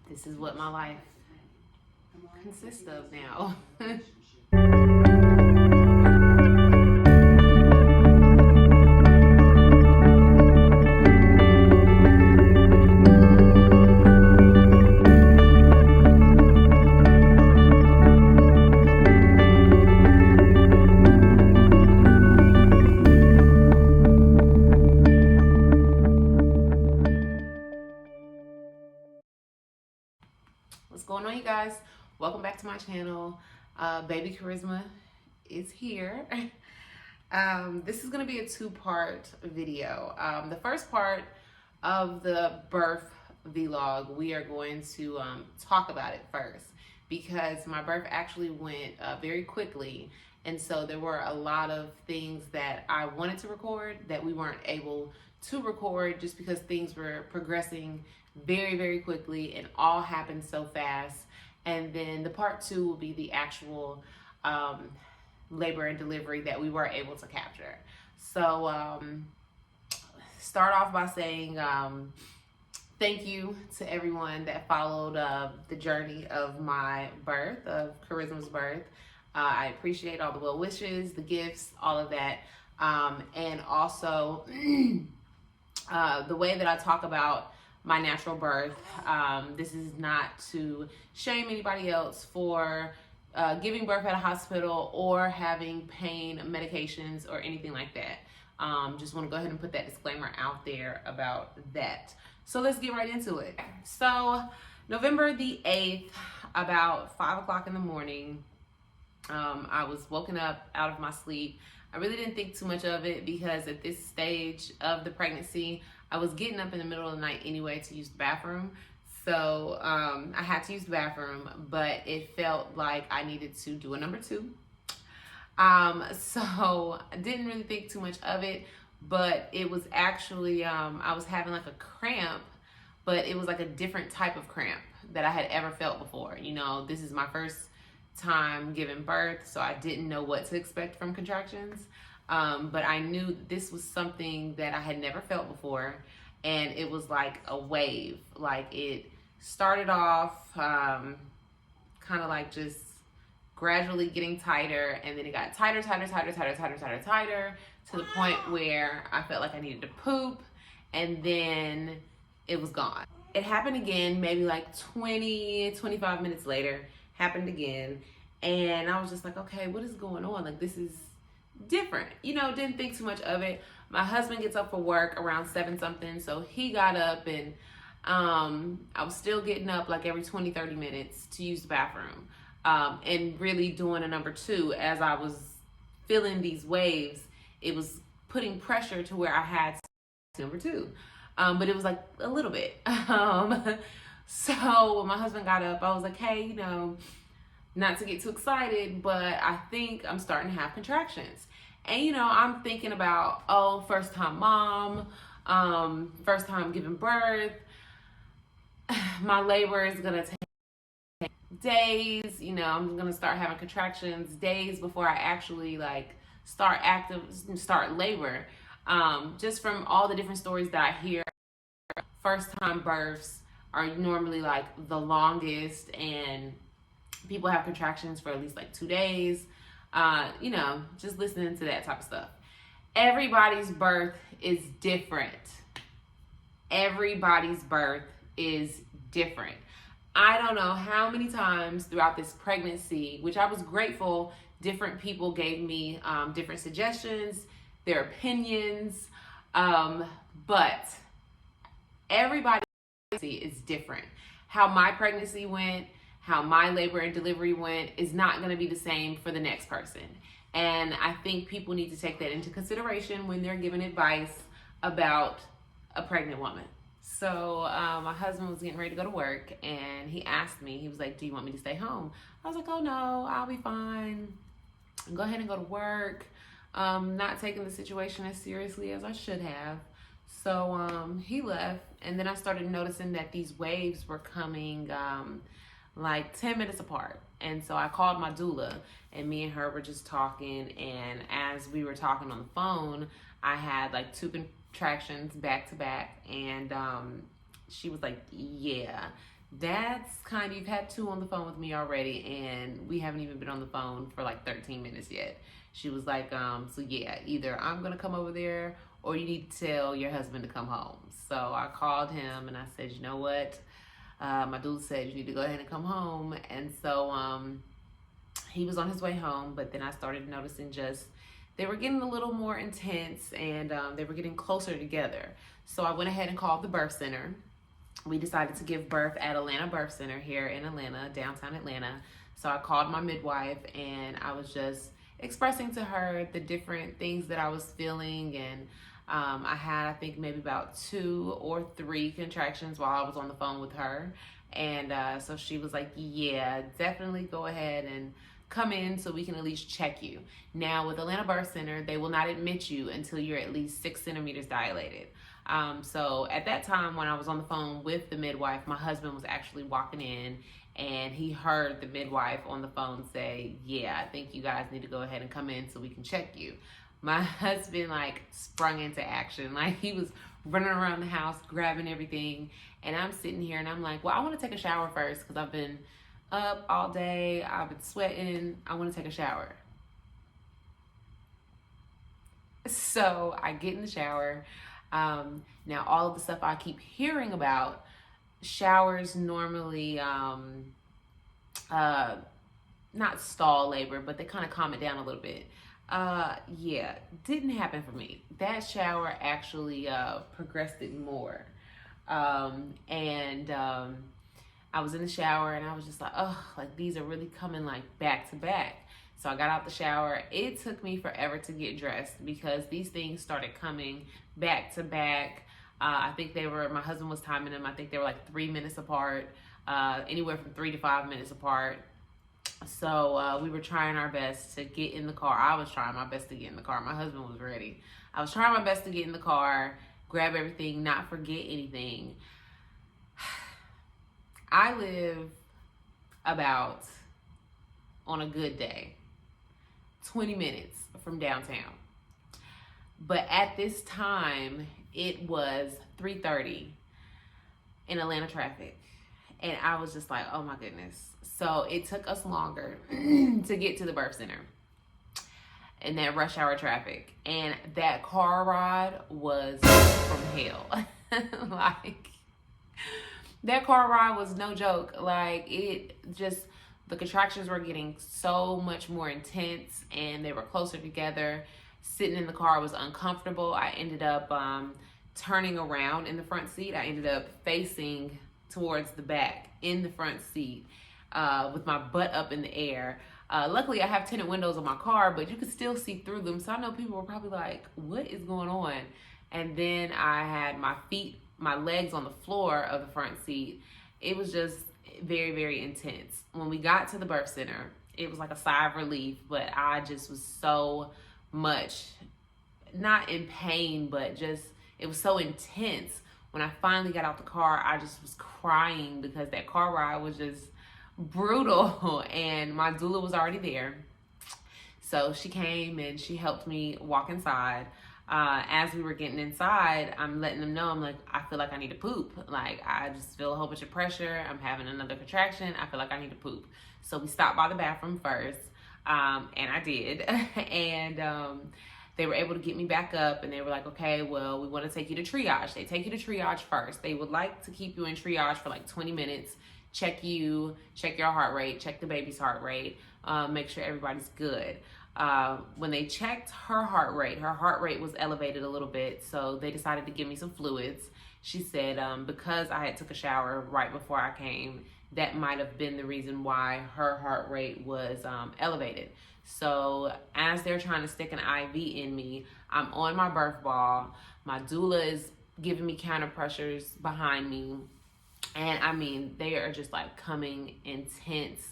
this is what my life consists of now. What's going on, you guys? Welcome back to my channel. Baby Charisma is here. This is going to be a two-part video. The first part of the birth vlog, we are going to talk about it first, because my birth actually went very quickly, and so there were a lot of things that I wanted to record that we weren't able to record just because things were progressing very, very quickly and all happened so fast. And then the part two will be the actual labor and delivery that we were able to capture. So start off by saying thank you to everyone that followed the journey of my birth, of Charisma's birth. I appreciate all the well wishes, the gifts, all of that. And also the way that I talk about my natural birth. This is not to shame anybody else for giving birth at a hospital or having pain medications or anything like that. Just want to go ahead and put that disclaimer out there about that. So let's get right into it. So November the 8th, about 5 o'clock in the morning, I was woken up out of my sleep. I really didn't think too much of it because at this stage of the pregnancy, I was getting up in the middle of the night anyway to use the bathroom. So I had to use the bathroom, but it felt like I needed to do a number two. So I didn't really think too much of it, but it was actually, I was having like a cramp, but it was like a different type of cramp that I had ever felt before. You know, this is my first time giving birth, so I didn't know what to expect from contractions. But I knew this was something that I had never felt before, and it was like a wave. Like it started off kind of like just gradually getting tighter, and then it got tighter to the point where I felt like I needed to poop, and then it was gone. It happened again, maybe like 25 minutes later, happened again, and I was just like, okay, what is going on? Like, this is different, you know. Didn't think too much of it. My husband gets up for work around 7 something, so he got up, and I was still getting up like every 20-30 minutes to use the bathroom, and really doing a number two. As I was feeling these waves, it was putting pressure to where I had to number two, but it was like a little bit. So when my husband got up, I was like, hey, you know, not to get too excited, but I think I'm starting to have contractions. And, you know, I'm thinking about, oh, first time mom, first time giving birth. My labor is going to take days. You know, I'm going to start having contractions days before I actually like start labor. Just from all the different stories that I hear, first time births are normally like the longest, and people have contractions for at least like 2 days. You know, just listening to that type of stuff. Everybody's birth is different. Everybody's birth is different. I don't know how many times throughout this pregnancy, which I was grateful, different people gave me different suggestions, their opinions, but everybody's pregnancy is different. How my pregnancy went, how my labor and delivery went is not going to be the same for the next person. And I think people need to take that into consideration when they're giving advice about a pregnant woman. So my husband was getting ready to go to work, and he asked me, he was like, do you want me to stay home? I was like, oh no, I'll be fine. Go ahead and go to work. Not taking the situation as seriously as I should have. So he left, and then I started noticing that these waves were coming like 10 minutes apart. And so I called my doula, and me and her were just talking, and as we were talking on the phone, I had like 2 contractions back to back, and she was like, yeah, That's kind of, you've had 2 on the phone with me already, and we haven't even been on the phone for like 13 minutes yet. She was like, so yeah, either I'm gonna come over there or you need to tell your husband to come home. So I called him and I said, you know what? My dude said you need to go ahead and come home. And so he was on his way home, but then I started noticing just they were getting a little more intense, and they were getting closer together. So I went ahead and called the birth center. We decided to give birth at Atlanta Birth Center here in Atlanta, downtown Atlanta. So I called my midwife and I was just expressing to her the different things that I was feeling. And I had, I think, maybe about 2 or 3 contractions while I was on the phone with her. And so she was like, yeah, definitely go ahead and come in so we can at least check you. Now, with Atlanta Birth Center, they will not admit you until you're at least 6 centimeters dilated. So at that time, when I was on the phone with the midwife, my husband was actually walking in and he heard the midwife on the phone say, yeah, I think you guys need to go ahead and come in so we can check you. My husband like sprung into action. Like he was running around the house, grabbing everything. And I'm sitting here and I'm like, well, I want to take a shower first because I've been up all day. I've been sweating. I want to take a shower. So I get in the shower. Now all of the stuff I keep hearing about, showers normally not stall labor, but they kind of calm it down a little bit. Yeah, didn't happen for me. That shower actually progressed it more. I was in the shower and I was just like, oh, like these are really coming like back to back. So I got out the shower. It took me forever to get dressed because these things started coming back to back. I think my husband was timing them. I think they were like 3 minutes apart, anywhere from 3 to 5 minutes apart. So we were trying our best to get in the car. I was trying my best to get in the car. My husband was ready. I was trying my best to get in the car, grab everything, not forget anything. I live about, on a good day, 20 minutes from downtown. But at this time, it was 3:30 in Atlanta traffic. And I was just like, oh my goodness. So it took us longer to get to the birth center in that rush hour traffic. And that car ride was from hell. Like, that car ride was no joke. Like, the contractions were getting so much more intense and they were closer together. Sitting in the car was uncomfortable. I ended up turning around in the front seat. I ended up facing towards the back in the front seat with my butt up in the air. Luckily, I have tinted windows on my car, but you could still see through them. So I know people were probably like, what is going on? And then I had my legs on the floor of the front seat. It was just very, very intense. When we got to the birth center, it was like a sigh of relief, but I just was so much, not in pain, but just, it was so intense. When I finally got out the car, I just was crying because that car ride was just brutal. And my doula was already there. So she came and she helped me walk inside. As we were getting inside, I'm letting them know, I'm like, I feel like I need to poop. Like, I just feel a whole bunch of pressure. I'm having another contraction. I feel like I need to poop. So we stopped by the bathroom first, and I did. And they were able to get me back up, and they were like, okay, well, we want to take you to triage. They take you to triage first. They would like to keep you in triage for like 20 minutes, check your heart rate, check the baby's heart rate, make sure everybody's good. When they checked her heart rate was elevated a little bit, so they decided to give me some fluids. She said because I had took a shower right before I came, that might have been the reason why her heart rate was elevated. So as they're trying to stick an IV in me, I'm on my birth ball. My doula is giving me counter pressures behind me. And I mean, they are just like coming intense,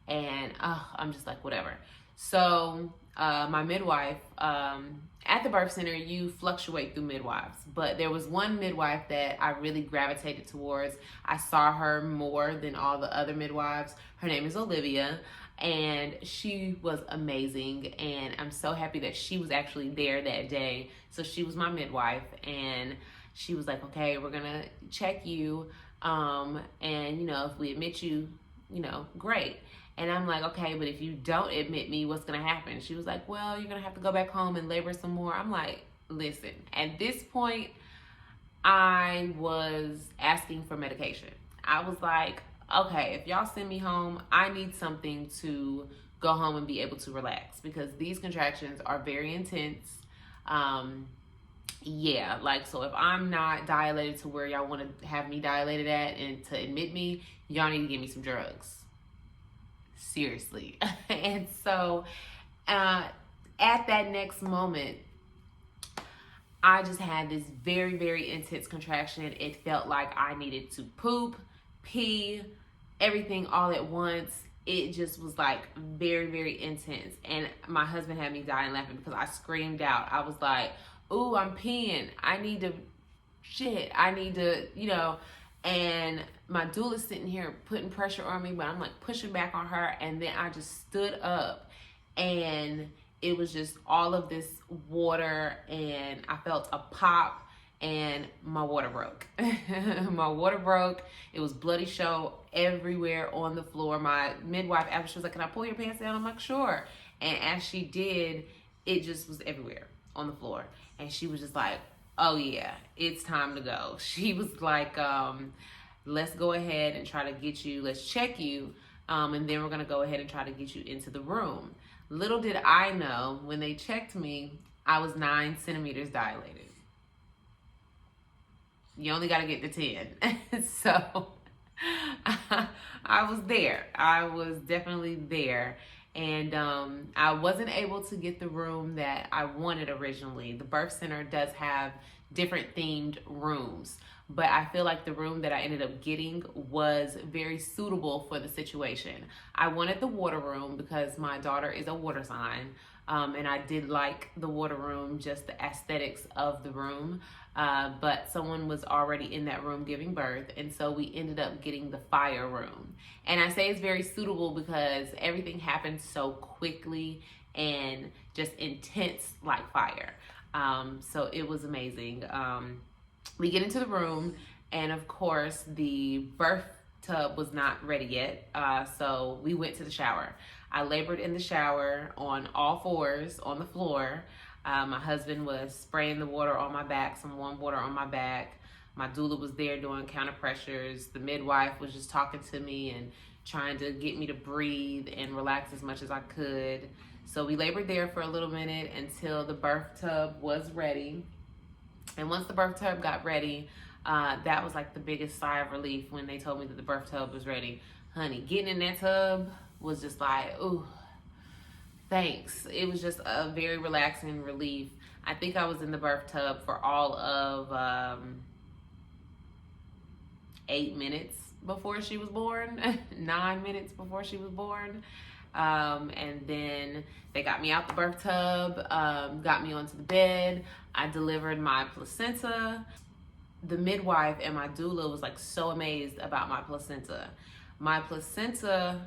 and I'm just like, whatever. So my midwife, at the birth center, you fluctuate through midwives, but there was one midwife that I really gravitated towards. I saw her more than all the other midwives. Her name is Olivia, and she was amazing, and I'm so happy that she was actually there that day. So she was my midwife, and she was like, okay, we're gonna check you, and if we admit you, great. And I'm like, okay, but if you don't admit me, what's gonna happen? She was like, well, you're gonna have to go back home and labor some more. I'm like, listen, at this point, I was asking for medication. I was like, okay, if y'all send me home, I need something to go home and be able to relax, because these contractions are very intense. Yeah, like, so if I'm not dilated to where y'all want to have me dilated at and to admit me, y'all need to give me some drugs. Seriously. And so at that next moment, I just had this very, very intense contraction. It felt like I needed to poop, pee, everything all at once. It just was like very, very intense. And my husband had me dying laughing because I screamed out. I was like, ooh, I'm peeing. I need to, and my doula's sitting here putting pressure on me, but I'm like pushing back on her. And then I just stood up, and it was just all of this water, and I felt a pop, and my water broke. My water broke. It was bloody show everywhere on the floor. My midwife, after, she was like, can I pull your pants down? I'm like, sure. And as she did, it just was everywhere on the floor. And she was just like, oh yeah, it's time to go. She was like, let's go ahead and try to get you, let's check you, and then we're gonna go ahead and try to get you into the room. Little did I know, when they checked me, I was 9 centimeters dilated. You only got to get to 10. So I was there. I was definitely there. And I wasn't able to get the room that I wanted originally. The birth center does have different themed rooms, but I feel like the room that I ended up getting was very suitable for the situation. I wanted the water room because my daughter is a water sign, and I did like the water room, just the aesthetics of the room, but someone was already in that room giving birth, and so we ended up getting the fire room. And I say it's very suitable because everything happened so quickly and just intense like fire. So it was amazing. We get into the room, and of course the birth tub was not ready yet, so we went to the shower. I labored in the shower on all fours on the floor. My husband was spraying the water on my back, some warm water on my back. My doula was there doing counter pressures. The midwife was just talking to me and trying to get me to breathe and relax as much as I could. So we labored there for a little minute until the birth tub was ready. And once the birth tub got ready, that was like the biggest sigh of relief when they told me that the birth tub was ready. Honey, getting in that tub was just like, ooh, thanks. It was just a very relaxing relief. I think I was in the birth tub for all of 8 minutes before she was born, 9 minutes before she was born. And then they got me out the birth tub, got me onto the bed. I delivered my placenta. The midwife and my doula was like so amazed about my placenta. My placenta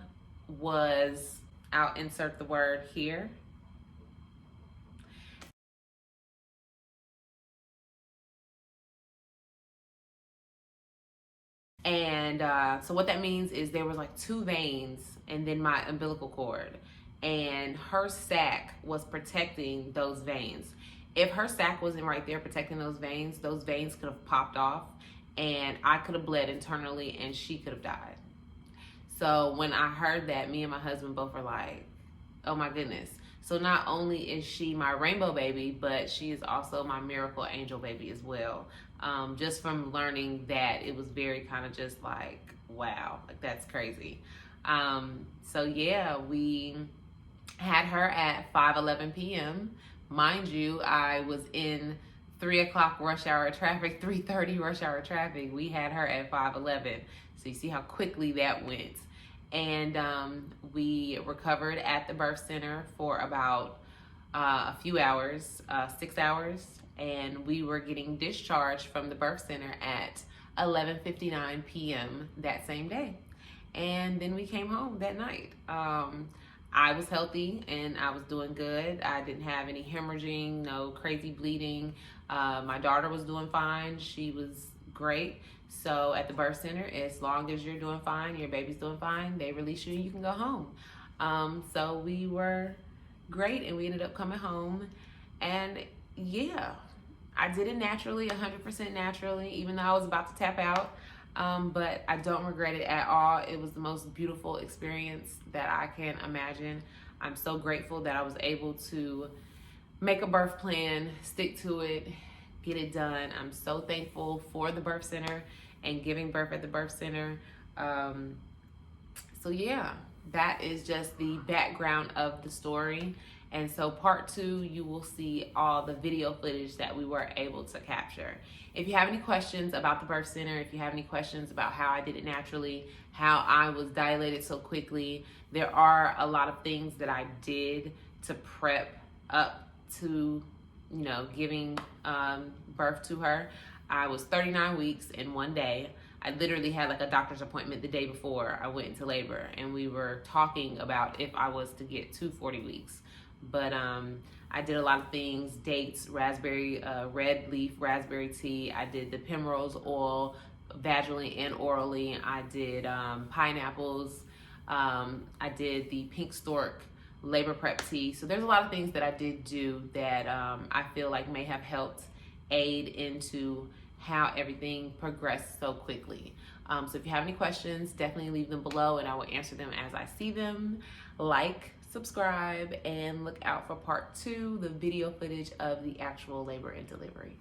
was, I'll insert the word here. And so what that means is there was like 2 veins and then my umbilical cord, and her sac was protecting those veins. If her sac wasn't right there protecting those veins could have popped off, and I could have bled internally, and she could have died. So when I heard that, me and my husband both were like, oh my goodness. So not only is she my rainbow baby, but she is also my miracle angel baby as well. Just from learning that, it was very kind of just like, wow, like that's crazy. So yeah, we had her at 5:11 p.m. Mind you, I was in 3 o'clock rush hour traffic, 3:30 rush hour traffic. We had her at 5:11. So you see how quickly that went. And we recovered at the birth center for about a few hours, 6 hours. And we were getting discharged from the birth center at 11:59 p.m. that same day. And then we came home that night. I was healthy and I was doing good. I didn't have any hemorrhaging, no crazy bleeding. My daughter was doing fine. She was great. So at the birth center, as long as you're doing fine, your baby's doing fine, they release you and you can go home. So we were great and we ended up coming home. And yeah, I did it naturally, 100% naturally, even though I was about to tap out. But I don't regret it at all. It was the most beautiful experience that I can imagine. I'm so grateful that I was able to make a birth plan, stick to it, get it done. I'm so thankful for the birth center and giving birth at the birth center. So yeah, that is just the background of the story. And so part 2, you will see all the video footage that we were able to capture. If you have any questions about the birth center, if you have any questions about how I did it naturally, how I was dilated so quickly, there are a lot of things that I did to prep up to, giving birth to her. I was 39 weeks in one day. I literally had like a doctor's appointment the day before I went into labor, and we were talking about if I was to get to 40 weeks. But I did a lot of things, dates, raspberry, red leaf raspberry tea. I did the primrose oil vaginally and orally. I did pineapples. I did the pink stork labor prep tea. So there's a lot of things that I did do that I feel like may have helped aid into how everything progressed so quickly. So if you have any questions, definitely leave them below and I will answer them as I see them. Like, subscribe, and look out for part 2, the video footage of the actual labor and delivery.